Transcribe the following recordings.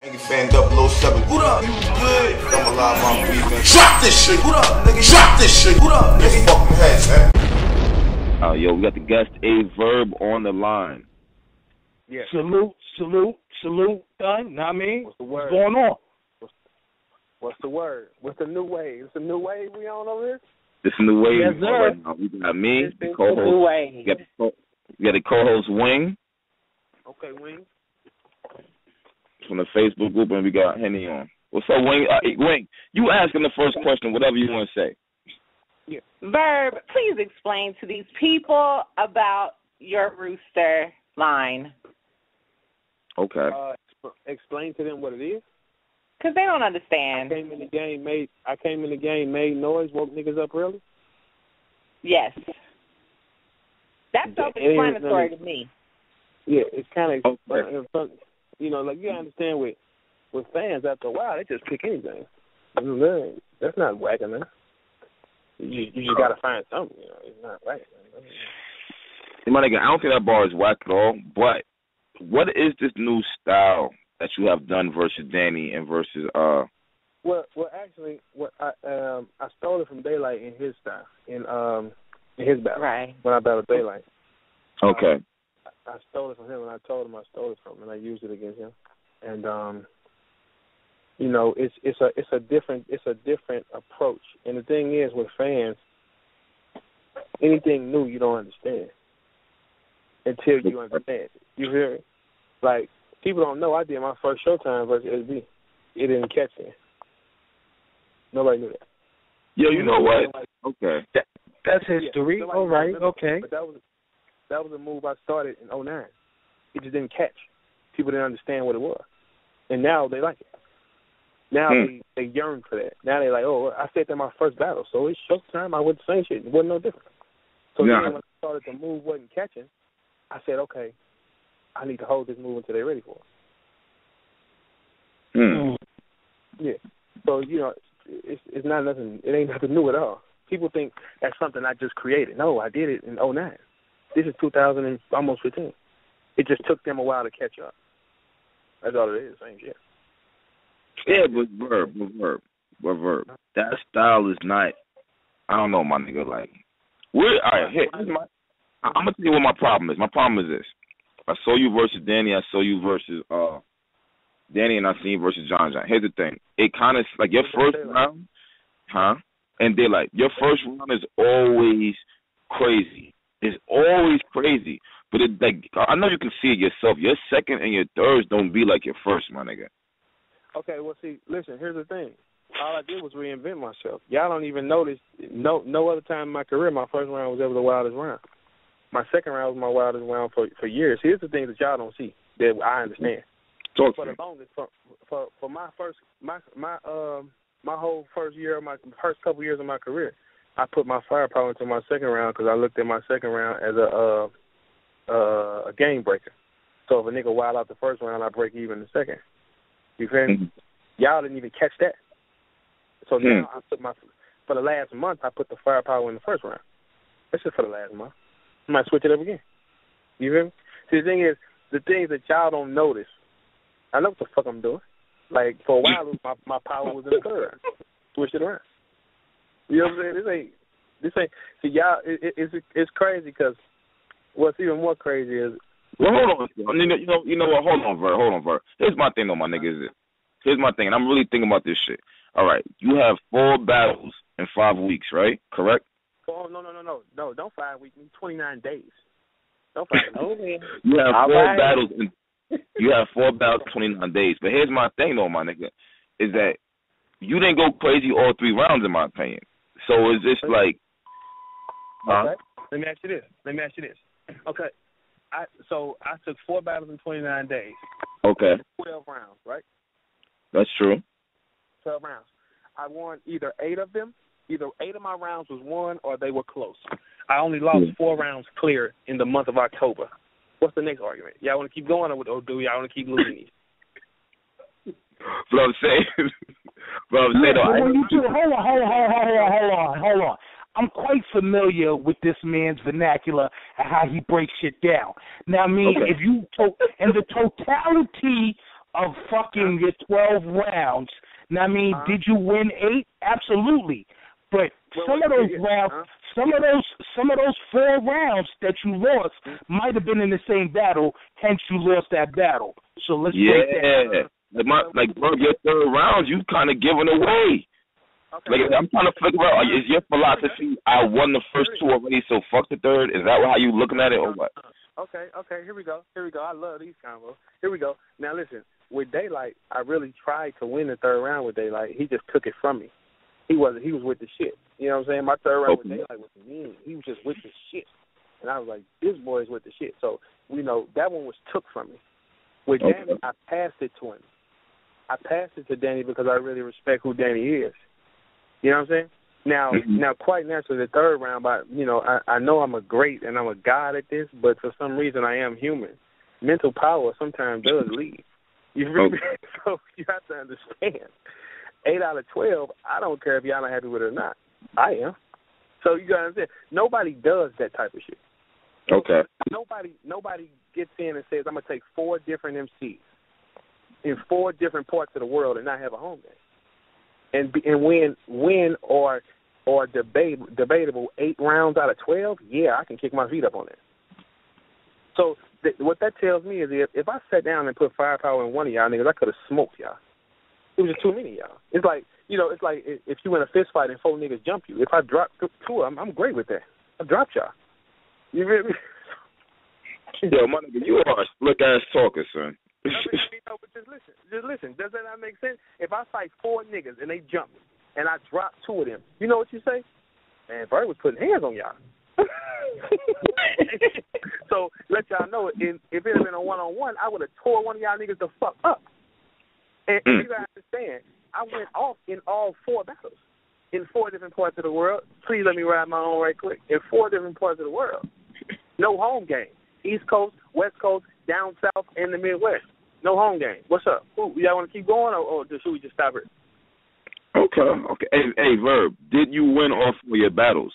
Nigga fan 007. What up? You good? I'm alive, my breathing. Drop this shit. What up, nigga? Drop this shit. What up, nigga? Fucking head, man. Yo, we got the guest A Verb on the line. Yeah. Salute, done. Know what I mean? What's the word? What's going on? What's the word? What's the new wave? It's a new wave we on over here? This is the new wave. Yes, sir. Right now. We got me, the co-host. New wave. We got the co-host Wing Okay, Wing. from the Facebook group, and we got Henny on. What's up, Wing? Wing, you ask him the first question, whatever you want to say. Yeah. Verb, please explain to these people about your rooster line. Okay. Explain to them what it is. Because they don't I understand. came in the game, made noise, woke niggas up early. Yes. That's self-explanatory to me. Yeah, it's kind of, Okay. you know, like you understand with fans after a while they just pick anything. That's not whack enough. You just gotta find something. You know, it's not whack. My nigga, I don't think that bar is whack at all, but what is this new style that you have done versus Danny and versus Well, actually, what I stole it from Daylight in his style, in his battle. Right. When I battled Daylight. Okay. I stole it from him, and I told him I stole it from him, and I used it against him. And you know, it's a different approach. And the thing is, with fans, anything new you don't understand until you understand it. You hear it? Like, people don't know I did my first Showtime versus SB. It didn't catch me. Nobody knew that. Yo, you know what? Okay. That's history. Yeah, all right. Okay. But that was a move I started in 2009. It just didn't catch. People didn't understand what it was. And now they like it. Now they yearn for that. Now they're like, oh, I said that my first battle, so it's Showtime. I wouldn't say shit. It wasn't no different. So then when I started the move wasn't catching, I said, okay, I need to hold this move until they're ready for it. Yeah. So, you know, it's not nothing. It ain't nothing new at all. People think that's something I just created. No, I did it in 2009. This is 2000 and almost 15. It just took them a while to catch up. That's all it is. Same shit. Yeah, but verb. That style is not. I don't know, my nigga. Like, all right. I'm gonna tell you what my problem is. My problem is this. I saw you versus Danny. I saw you versus Danny, and I seen you versus John. Here's the thing. It kind of like your first round, and Daylight. Your first round is always crazy. It's always crazy. But it, like, I know you can see it yourself. Your second and your thirds don't be like your first, my nigga. Okay, well, see, listen, here's the thing. All I did was reinvent myself. Y'all don't even notice. No other time in my career, my first round was ever the wildest round. My second round was my wildest round for years. Here's the things that y'all don't see that I understand. Talk for the longest, for my first, my whole first year, my first couple years of my career, I put my firepower into my second round because I looked at my second round as a game breaker. So if a nigga wild out the first round, I break even the second. You feel me? Y'all didn't even catch that. So now I put for the last month, I put the firepower in the first round. That's just for the last month. I might switch it up again. You feel me? See, the thing is, the things that y'all don't notice, I know what the fuck I'm doing. Like, for a while, my power was in the third round. Switch it around. You know what I'm saying? This ain't. See, y'all, it's crazy because what's even more crazy is. Well, hold on. You know what? Hold on, Ver. Here's my thing, though, my nigga. Here's my thing, and I'm really thinking about this shit. All right, you have 4 battles in 5 weeks, right? Correct? Oh, no. Don't 5 weeks. 29 days. Don't 5 weeks. You have 4 battles. You have 4 battles in 29 days. But here's my thing, though, my nigga, is that you didn't go crazy all 3 rounds, in my opinion. So is this like? Okay. Let me ask you this. Okay. So I took 4 battles in 29 days. Okay. 12 rounds, right? That's true. 12 rounds. I won either 8 of them. Either 8 of my rounds was won or they were close. I only lost 4 rounds clear in the month of October. What's the next argument? Y'all want to keep going or do y'all want to keep losing these? But I'm saying, Hold on. I'm quite familiar with this man's vernacular and how he breaks shit down. Now, I mean, if you in the totality of fucking your 12 rounds. Now, I mean, did you win 8? Absolutely. But some of those rounds, some of those 4 rounds that you lost might have been in the same battle. Hence, you lost that battle. So let's break that. Like, bro, your 3rd round, you kind of giving away. Okay. Like, I'm trying to figure out, is your philosophy, I won the first 2 already, so fuck the 3rd? Is that how you looking at it, or what? Okay, here we go. I love these combos. Here we go. Now, listen, with Daylight, I really tried to win the 3rd round with Daylight. He just took it from me. He was with the shit. You know what I'm saying? My 3rd round with Daylight was mean. He was just with the shit. And I was like, this boy's with the shit. So, that one was took from me. With Danny, I passed it to him. I passed it to Danny because I really respect who Danny is. You know what I'm saying? Now, quite naturally, the 3rd round, I know I'm a great and I'm a god at this, but for some reason I am human. Mental power sometimes does leave. You really, so you have to understand. 8 out of 12, I don't care if y'all not happy with it or not. I am. So you gotta understand. Nobody does that type of shit. Okay. Nobody gets in and says, I'm gonna take 4 different MCs in 4 different parts of the world and not have a home game. And win or debatable 8 rounds out of 12, yeah, I can kick my feet up on that. So what that tells me is if I sat down and put firepower in one of y'all niggas, I could have smoked y'all. It was just too many of y'all. It's like if you in a fist fight and 4 niggas jump you. If I drop 2 of them, I'm great with that. I dropped y'all. You feel me? Yo, my nigga, you are a slick ass talker, son. Just listen. Does that not make sense? If I fight 4 niggas and they jump me and I drop 2 of them, you know what you say? Man, Bird was putting hands on y'all. So let y'all know, if it had been a 1-on-1, I would have tore one of y'all niggas the fuck up. And you gotta understand, I went off in all 4 battles in 4 different parts of the world. Please let me ride my own right quick. In 4 different parts of the world, no home game. East Coast, West Coast, down south, and the Midwest. No home game. What's up? Ooh, y'all want to keep going, or should we just stop it? Okay. Hey, Verb, did you win all 4 of your battles?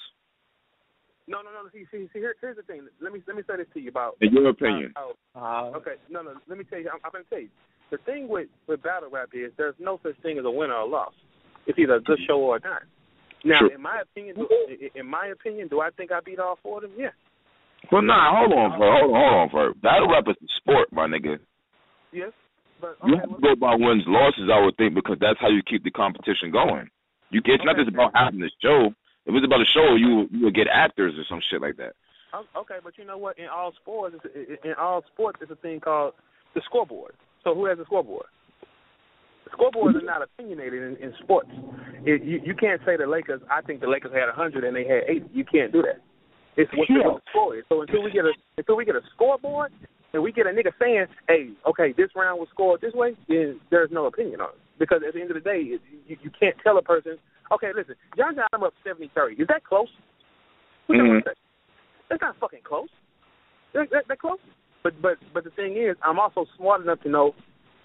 No. See, here's the thing. Let me say this to you about. In your opinion. Okay. No. Let me tell you. I'm going to tell you. The thing with battle rap is there's no such thing as a winner or a loss. It's either a good show or not. Now, sure. in my opinion, do I think I beat all 4 of them? Yeah. Well, nah. Hold on, Verb. Battle rap is a sport, my nigga. Yes. But you have to go by wins, losses, I would think, because that's how you keep the competition going. It's not just about having the show. If it was about a show, you would get actors or some shit like that. Okay, but you know what? In all sports, it's a thing called the scoreboard. So who has a scoreboard? The scoreboards are not opinionated in sports. You can't say the Lakers. I think the Lakers had 100 and they had 80. You can't do that. It's what the score is. So until we get a scoreboard and we get a nigga saying, hey, okay, this round was scored this way, then there's no opinion on it. Because at the end of the day, you can't tell a person, okay, listen, John, I'm up 70-30. Is that close? What you say? That's not fucking close. That close? But the thing is, I'm also smart enough to know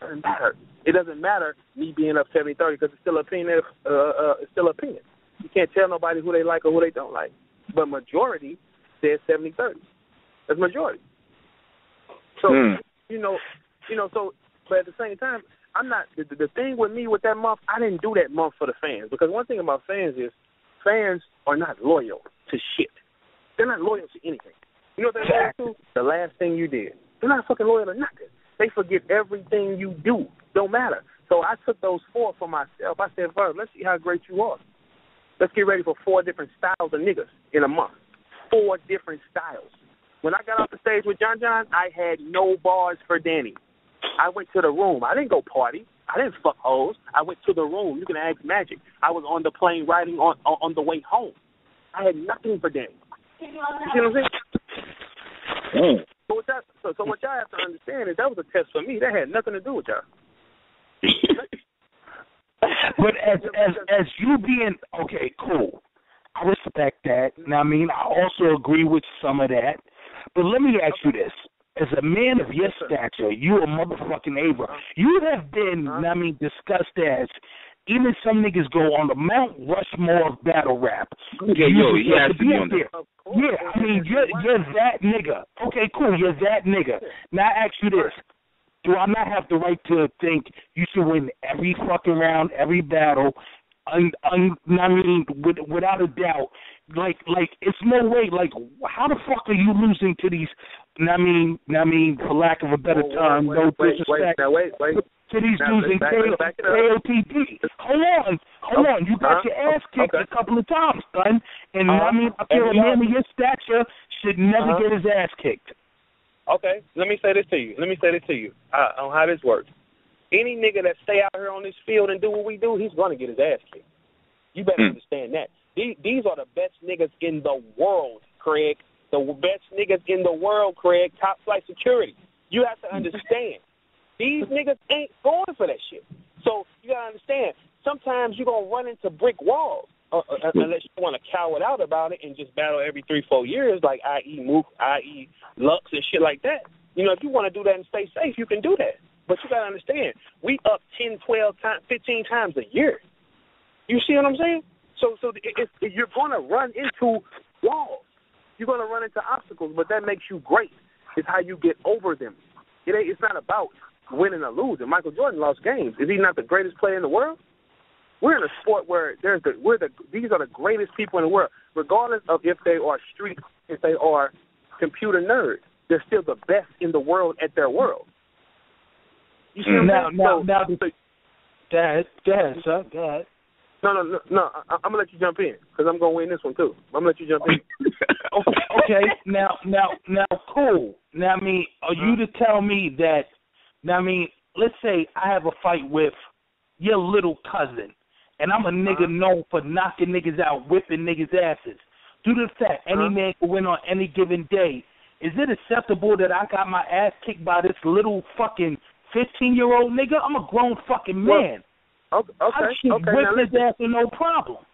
it doesn't matter. It doesn't matter me being up 70-30 because it's still opinion. It's still opinion. You can't tell nobody who they like or who they don't like. But majority says 70-30. That's majority. So so. But at the same time, I'm not. The thing with me with that month, I didn't do that month for the fans because one thing about fans is fans are not loyal to shit. They're not loyal to anything. You know what they're loyal to? The last thing you did. They're not fucking loyal to nothing. They forget everything you do. Don't matter. So I took those 4 for myself. I said, Verb, let's see how great you are. Let's get ready for 4 different styles of niggas in a month. 4 different styles. When I got off the stage with John, I had no bars for Danny. I went to the room. I didn't go party. I didn't fuck hoes. I went to the room. You can ask Magic. I was on the plane riding on the way home. I had nothing for Danny. You see what I'm saying? So what y'all have to understand is that was a test for me. That had nothing to do with y'all. But as you being okay, cool. I respect that. Now, I mean, I also agree with some of that. But let me ask you this. As a man of your stature, you a motherfucking Abra. You have been, discussed as, even some niggas go on the Mount Rushmore of battle rap. Okay, he has to be on there. Yeah, I mean, you're that nigga. Okay, cool, you're that nigga. Now I ask you this. Do I not have the right to think you should win every fucking round, every battle? I mean, without a doubt. Like, it's no way. Like, how the fuck are you losing to these? I mean, for lack of a better term, no disrespect. To these dudes in KOTD. Hold on. You got your ass kicked a couple of times, son. And I mean, I feel a man of your stature should never get his ass kicked. Okay, let me say this to you. On how this works. Any nigga that stay out here on this field and do what we do, he's going to get his ass kicked. You better understand that. These are the best niggas in the world, Craig. The best niggas in the world, Craig. Top flight security. You have to understand. These niggas ain't going for that shit. So you got to understand, sometimes you're going to run into brick walls. Unless you want to cow it out about it and just battle every 3-4 years, like i.e. Mook, i.e. Lux and shit like that. You know, if you want to do that and stay safe, you can do that. But you got to understand, we up 10, 12 times, 15 times a year. You see what I'm saying? So if you're going to run into walls. You're going to run into obstacles, but that makes you great. It's how you get over them. It's not about winning or losing. Michael Jordan lost games. Is he not the greatest player in the world? We're in a sport where these are the greatest people in the world, regardless of if they are street, if they are computer nerds. They're still the best in the world at their world. You see now, go ahead, sir. Go ahead. No. I'm gonna let you jump in because I'm gonna win this one too. I'm gonna let you jump in. Okay. Now, cool. Now, I mean, are you to tell me that? Now, I mean, let's say I have a fight with your little cousin. And I'm a nigga known for knocking niggas out, whipping niggas' asses. Due to the fact any man can win on any given day, is it acceptable that I got my ass kicked by this little fucking 15-year-old nigga? I'm a grown fucking man. Okay. I should whip his ass with no problem.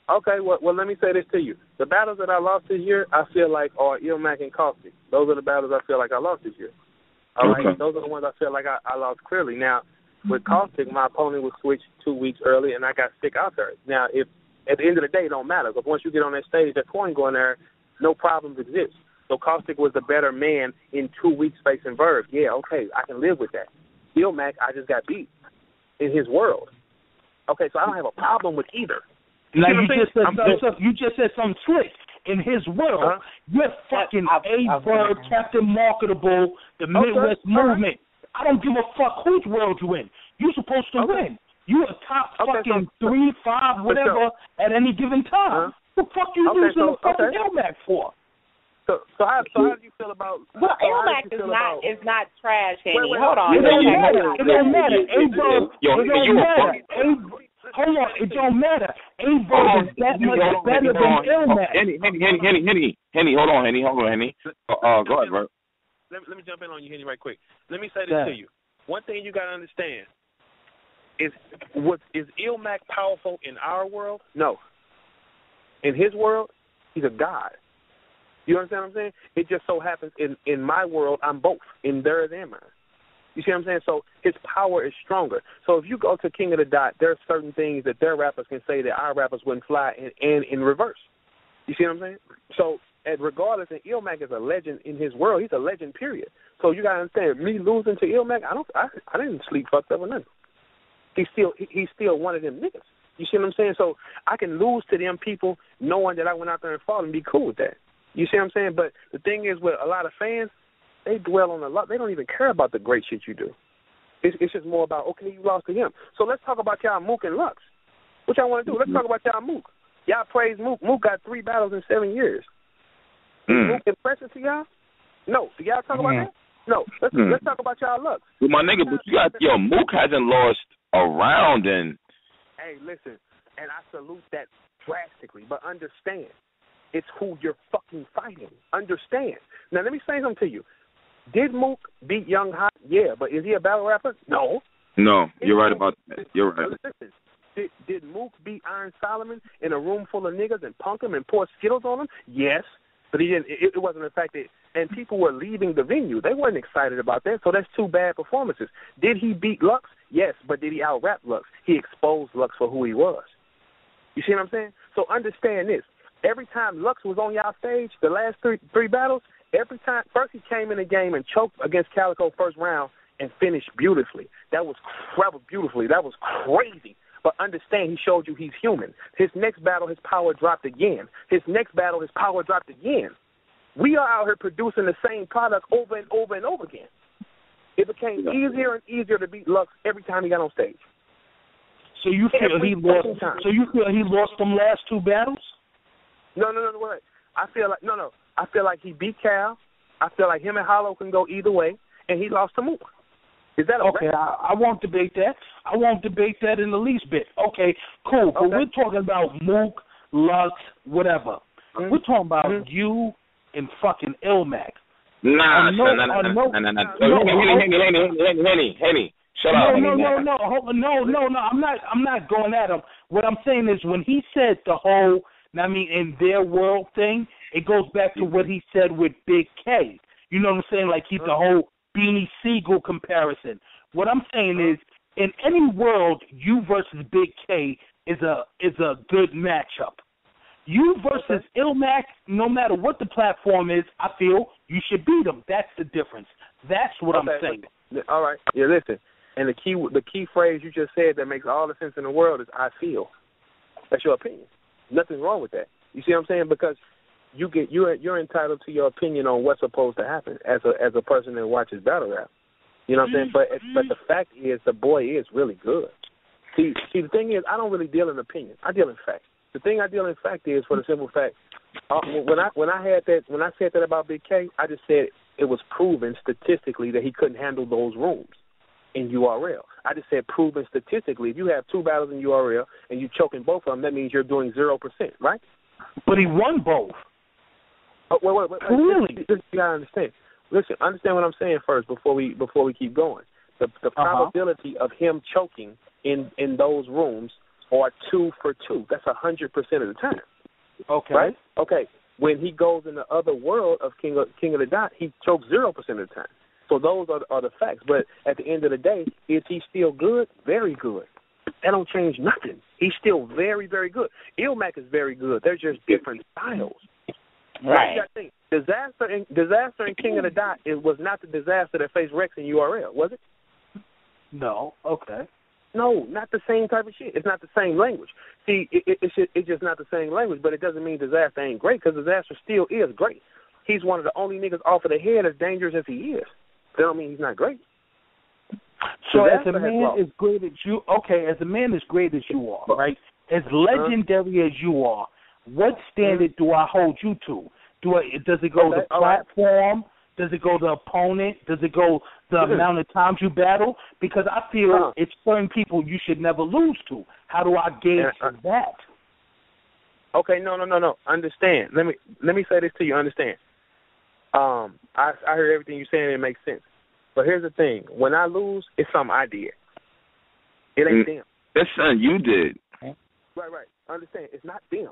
Okay, well, let me say this to you. The battles that I lost this year, I feel like are Ilmac and Caustic. Those are the battles I feel like I lost this year. All right? Those are the ones I feel like I lost clearly. Now, with Caustic, my opponent was switched 2 weeks early, and I got sick out there. Now, if at the end of the day, it don't matter. But once you get on that stage, that coin going there, no problems exist. So Caustic was the better man in 2 weeks facing Verb. Yeah, okay, I can live with that. Ilmac, I just got beat in his world. Okay, so I don't have a problem with either. Now, you just said something slick. In his world, you're fucking A-Verb, Captain Marketable, the Midwest movement. I don't give a fuck whose world you in. You're supposed to win. You a top fucking 3, 5, whatever at any given time. What the fuck you using the fucking Ilmac for? So how do you feel about? Well, Ilmac is not trash, Henny. Hold on. It don't matter. A-Verb. Hold on. It don't matter. A-Verb is that much better than Ilmac. Henny, hold on, Henny. Go ahead, bro. Let me jump in on you, Henny, right quick. Let me say this to you. One thing you got to understand is Ilmac powerful in our world? No. In his world, he's a god. You understand what I'm saying? It just so happens in my world, I'm both, in theirs and mine. You see what I'm saying? So his power is stronger. So if you go to King of the Dot, there are certain things that their rappers can say that our rappers wouldn't fly, and in reverse. You see what I'm saying? So regardless, and Ilmac is a legend in his world. He's a legend, period. So you got to understand, me losing to Ilmac, I didn't sleep fucked up or nothing. He's still one of them niggas. You see what I'm saying? So I can lose to them people knowing that I went out there and fought and be cool with that. You see what I'm saying? But the thing is, with a lot of fans, they dwell on a lot. They don't even care about the great shit you do. It's just more about, okay, you lost to him. So let's talk about y'all Mook and Lux. What y'all want to do? Let's talk about y'all Mook. Y'all praise Mook. Mook got 3 battles in 7 years. Is Mook impressive to y'all? No. Do y'all talk about that? No. Let's talk about y'all Lux. Well, my nigga, but you got, Mook hasn't lost a round in. Hey, listen, and I salute that drastically, but understand, it's who you're fucking fighting. Understand. Now, let me say something to you. Did Mook beat Young Hot? Yeah, but is he a battle rapper? No. No, you're right about that. You're right. Listen, did Mook beat Iron Solomon in a room full of niggas and punk him and pour Skittles on him? Yes, but he didn't. It wasn't the fact that, and people were leaving the venue. They weren't excited about that, so that's 2 bad performances. Did he beat Lux? Yes, but did he out-rap Lux? He exposed Lux for who he was. You see what I'm saying? So understand this. Every time Lux was on y'all stage, the last three battles, every time, first he came in the game and choked against Calico first round and finished beautifully. That was beautifully. That was crazy. But understand, he showed you he's human. His next battle, his power dropped again. His next battle, his power dropped again. We are out here producing the same product over and over and over again. It became easier and easier to beat Lux every time he got on stage. So you feel he lost? So you feel he lost them last two battles? No. Wait. I feel like he beat Cal. I feel like him and Hollow can go either way, and he lost to Mook. Is that okay? I won't debate that. I won't debate that in the least bit. Okay, cool. But we're talking about Mook, Lux, whatever. Mm-hmm. We're talking about you and fucking Ilmac. Nah. Henny, shut up. No. I'm not going at him. What I'm saying is when he said the whole, in their world thing, it goes back to what he said with Big K. You know what I'm saying? Like, keep the whole Beanie Siegel comparison. What I'm saying is, in any world, you versus Big K is a good matchup. You versus Ilmac, no matter what the platform is, I feel you should beat him. That's the difference. That's what I'm saying. All right. Yeah, listen. And the key phrase you just said that makes all the sense in the world is I feel. That's your opinion. Nothing wrong with that. You see what I'm saying? Because you're entitled to your opinion on what's supposed to happen as a person that watches battle rap. You know what I'm saying? But the fact is the boy is really good. See the thing is I don't really deal in opinion. I deal in fact. The thing I deal in fact is for the simple fact when I said that about Big K, I just said it was proven statistically that he couldn't handle those rooms in URL. I just said proven statistically. If you have two battles in URL and you choking both of them, that means you're doing 0%, right? But he won both. Oh, wait. Really? You gotta understand. Listen, understand what I'm saying first before we keep going. The probability of him choking in those rooms are 2 for 2. That's 100% of the time. Okay. Right? Okay. When he goes in the other world of King of the Dot, he chokes 0% of the time. So those are the facts. But at the end of the day, is he still good? Very good. That don't change nothing. He's still very, very good. Ilmac is very good. They're just different styles. Right. Disaster in King of the Dot was not the disaster that faced Rex in URL, was it? No. Okay. No, not the same type of shit. It's not the same language. See, it's just not the same language, but it doesn't mean Disaster ain't great, because Disaster still is great. He's one of the only niggas off of the head as dangerous as he is. That don't mean he's not great. So as a man as great as you, as a man as great as you are, right? As legendary as you are, what standard do I hold you to? Does it go to platform? Does it go to opponent? Does it go the amount of times you battle? Because I feel it's certain people you should never lose to. How do I gauge that? Okay, no. Understand. Let me say this to you. Understand. I heard everything you're saying and it makes sense. But here's the thing. When I lose, it's something I did. It ain't them. That's something you did. Right. Understand. It's not them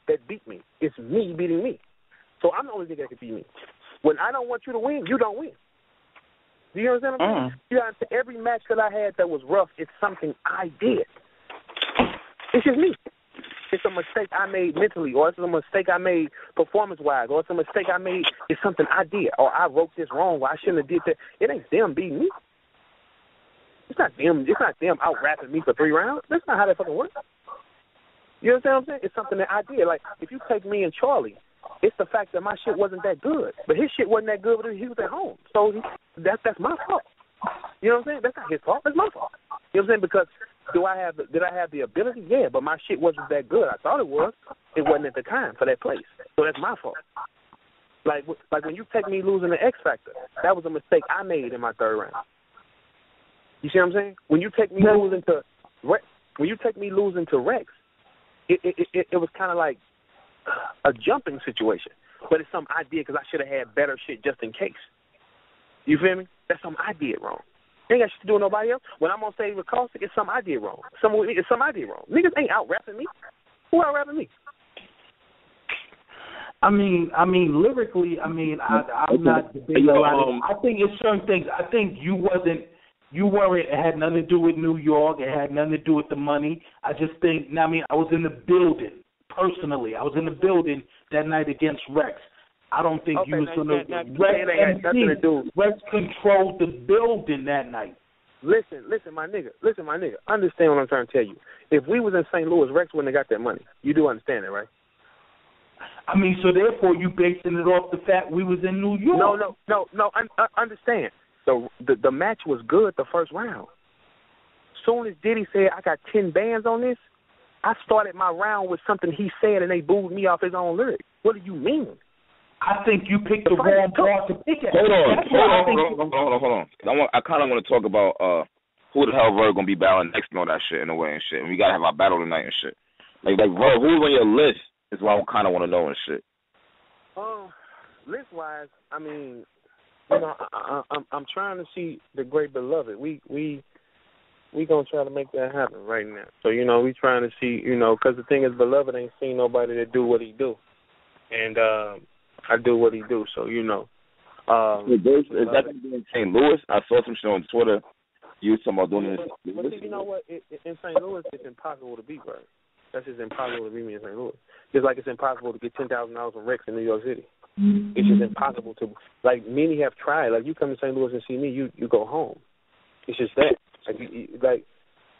that beat me. It's me beating me. So I'm the only nigga that can beat me. When I don't want you to win, you don't win. Do you understand what I'm saying? You know, every match that I had that was rough, it's something I did. It's just me. It's a mistake I made mentally, or it's a mistake I made performance-wise, or it's a mistake I made, it's something I did, or I wrote this wrong, or I shouldn't have did that. It ain't them beating me. It's not them out-rapping me for 3 rounds. That's not how that fucking works. You understand what I'm saying? It's something that I did. Like, if you take me and Charlie, it's the fact that my shit wasn't that good. But his shit wasn't that good because he was at home. So that's my fault. You know what I'm saying? That's not his fault. That's my fault. You know what I'm saying? Because did I have the ability? Yeah, but my shit wasn't that good. I thought it was. It wasn't at the time for that place. So that's my fault. Like when you take me losing the X Factor, that was a mistake I made in my 3rd round. You see what I'm saying? When you take me losing to Rex, it was kind of like a jumping situation. But it's something I did because I should have had better shit just in case. You feel me? That's something I did wrong. Ain't got shit to do with nobody else. When I'm on stage with Caustic, it's something I did wrong. It's something I did wrong. Niggas ain't out-rapping me. Who out-rapping me? I mean, lyrically, I'm not debating a lot of, I think it's certain things. I think you weren't, it had nothing to do with New York. It had nothing to do with the money. I just think, I was in the building, personally. I was in the building that night against Rex. I don't think you was going to. Rex controlled the building that night. Listen, my nigga. Understand what I'm trying to tell you. If we was in St. Louis, Rex wouldn't have got that money. You do understand that, right? I mean, so therefore you basing it off the fact we was in New York. No. Understand. The match was good the first round. Soon as Diddy said, I got 10 bands on this, I started my round with something he said, and they booed me off his own lyric. What do you mean? I think you picked the wrong part to pick at. Hold on. I kind of want to talk about who the hell Verb gonna be battling next and all that shit in a way and shit. And we gotta have our battle tonight and shit. Like Verb, who's on your list is what I kind of want to know and shit. List wise, I mean, you know, I'm trying to see the great beloved. We gonna try to make that happen right now. So you know, we trying to see, you know, because the thing is, beloved ain't seen nobody that do what he do, and I do what he do. So you know, is that in St. Louis? I saw some shit on Twitter. You was talking about doing this. But you know what? In St. Louis, it's impossible to beat Verb. That's just impossible to beat me in St. Louis. Just like it's impossible to get $10,000 from Rex in New York City. It's just impossible to. Like many have tried. Like you come to St. Louis and see me, you go home. It's just that. Like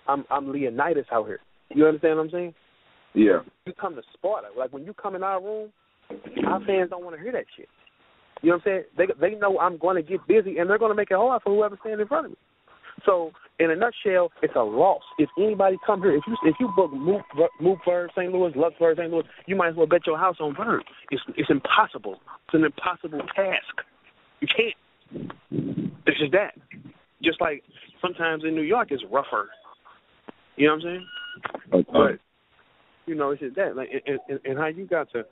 I'm Leonidas out here. You understand what I'm saying? Yeah. You come to Sparta. Like when you come in our room, our fans don't want to hear that shit. You know what I'm saying? They know I'm going to get busy, and they're going to make it hard for whoever stands in front of me. So in a nutshell, it's a loss. If anybody come here, if you book Move Verb St. Louis, Lux Verb St. Louis, you might as well bet your house on Verb. It's impossible. It's an impossible task. You can't. It's just that. Just like sometimes in New York, it's rougher. You know what I'm saying? Okay. But you know, it's just that. Like, and how you got to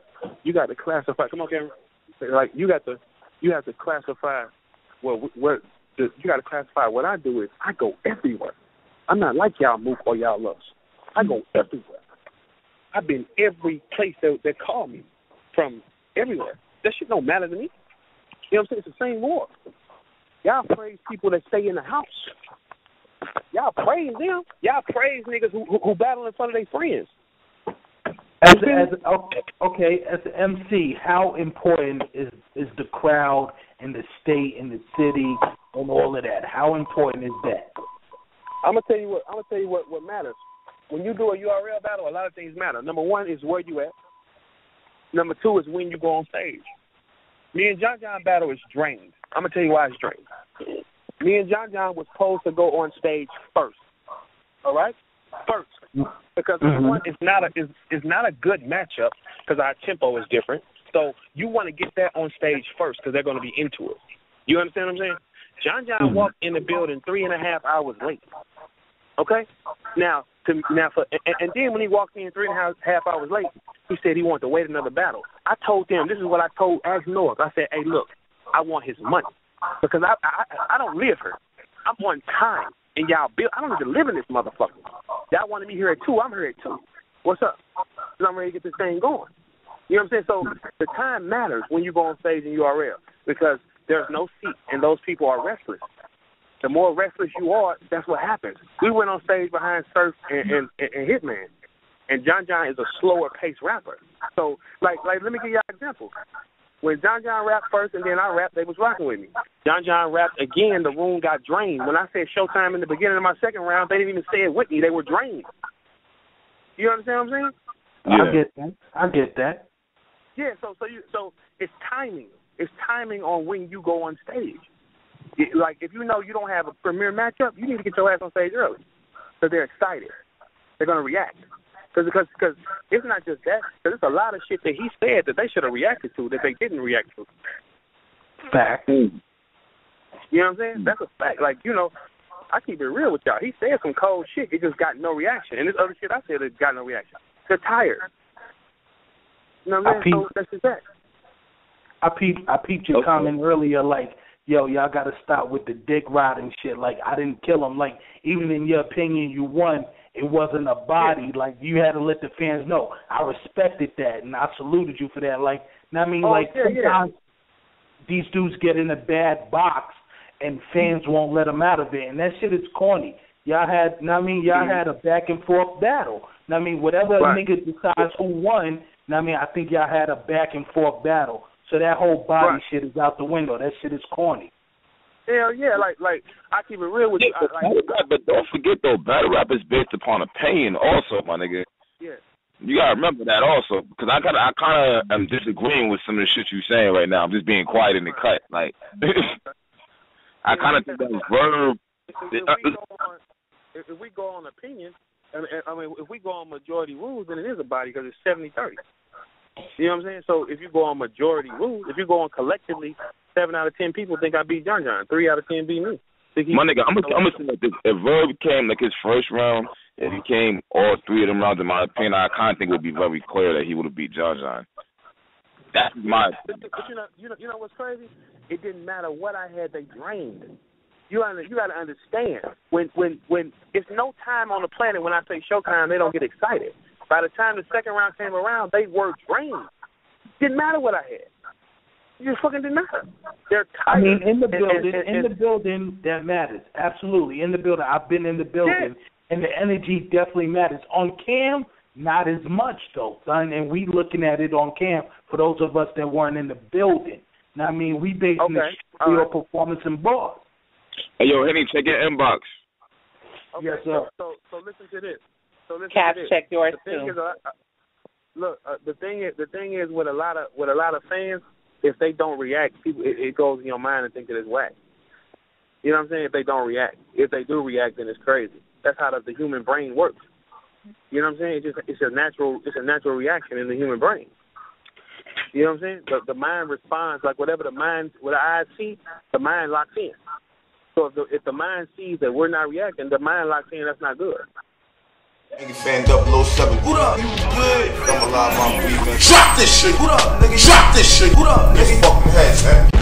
classify. Come on, Cameron. Like you have to classify. You got to classify. What I do is I go everywhere. I'm not like y'all Mook or y'all Lux. I go everywhere. I've been every place that call me from everywhere. That shit don't matter to me. You know what I'm saying? It's the same war. Y'all praise people that stay in the house. Y'all praise them. Y'all praise niggas who battle in front of their friends. As an MC, how important is the crowd and the state and the city and all of that? How important is that? I'm gonna tell you what matters. When you do a URL battle, a lot of things matter. Number one is where you at. Number two is when you go on stage. Me and John battle is drained. I'm gonna tell you why it's drained. Me and John was supposed to go on stage first. All right, first. Because number one, it's not a good matchup because our tempo is different. So you want to get that on stage first because they're going to be into it. You understand what I'm saying? John walked in the building 3.5 hours late. Okay? Now, and then when he walked in 3.5 hours late, he said he wanted to wait another battle. I told him, this is what I told Ash North. I said, hey, look, I want his money because I don't live here. I'm on time. And y'all I don't even live in this motherfucker. Y'all wanted me here at 2. I'm here at 2. What's up? And I'm ready to get this thing going. You know what I'm saying? So the time matters when you go on stage in URL because there's no seat and those people are restless. The more restless you are, that's what happens. We went on stage behind Surf and Hitman, and John is a slower paced rapper. So like let me give you an example. When John rapped first and then I rapped, they was rocking with me. John rapped again, the room got drained. When I said Showtime in the beginning of my second round, they didn't even say it with me. They were drained. You understand what I'm saying? Yeah. I get that. Yeah, so it's timing. It's timing on when you go on stage. Like, if you know you don't have a premier matchup, you need to get your ass on stage early because they're excited. They're going to react. Because it's not just that. Because there's a lot of shit that he said that they should have reacted to that they didn't react to. Fact. You know what I'm saying? That's a fact. Like, you know, I keep it real with y'all. He said some cold shit. It just got no reaction. And this other shit I said, it got no reaction. They're tired. You know what I'm saying? So that's just that. I peeped your comment earlier, like, yo, y'all got to stop with the dick riding shit. Like, I didn't kill him. Like, even in your opinion, you won. It wasn't a body. Yeah. Like, you had to let the fans know. I respected that, and I saluted you for that. Like, I mean, sometimes these dudes get in a bad box, and fans won't let them out of it. And that shit is corny. Y'all had, had a back-and-forth battle. Whatever nigga decides who won, I think y'all had a back-and-forth battle. So that whole body Right. shit is out the window. That shit is corny. Hell yeah, like I keep it real with you. But don't forget though, battle rap is based upon opinion also, my nigga. Yeah. You gotta remember that also, because I kind of am disagreeing with some of the shit you're saying right now. I'm just being quiet in the cut, like. I kind of think that verb. If we go on opinion, I mean, if we go on majority rules, then it is a body because it's 70-30. You know what I'm saying? So if you go on majority rules, if you go on collectively, 7 out of 10 people think I beat John. 3 out of 10 beat me. My nigga, I'm gonna say that if Verb came like his first round, if he came all 3 of them rounds, in my opinion, I kind of think it would be very clear that he would have beat John. That's my opinion. But you know what's crazy? It didn't matter what I had; they drained. You got to understand when it's no time on the planet when I say showtime, they don't get excited. By the time the second round came around, they were drained. Didn't matter what I had. It just fucking didn't matter. They're tired. I mean, in the building, that matters. Absolutely. In the building. I've been in the building, and the energy definitely matters. On cam, not as much, though, son, and we looking at it on cam for those of us that weren't in the building. Now, I mean, we basing the real performance in bars. Hey, yo, Henny, check your inbox. Okay, yes, sir. So listen to this. Cash, check yours too. The thing is with a lot of fans, if they don't react, people it goes in your mind and think that it's whack. You know what I'm saying? If they don't react, if they do react, then it's crazy. That's how the human brain works. You know what I'm saying? It's a natural reaction in the human brain. You know what I'm saying? The mind responds like what the eyes see, the mind locks in. So if the mind sees that we're not reacting, the mind locks in. That's not good. Nigga fan 007. What up? You good? I'm alive, I'm breathing. Drop this shit. What up, nigga? Drop this shit. What up, nigga? Fucking head, man.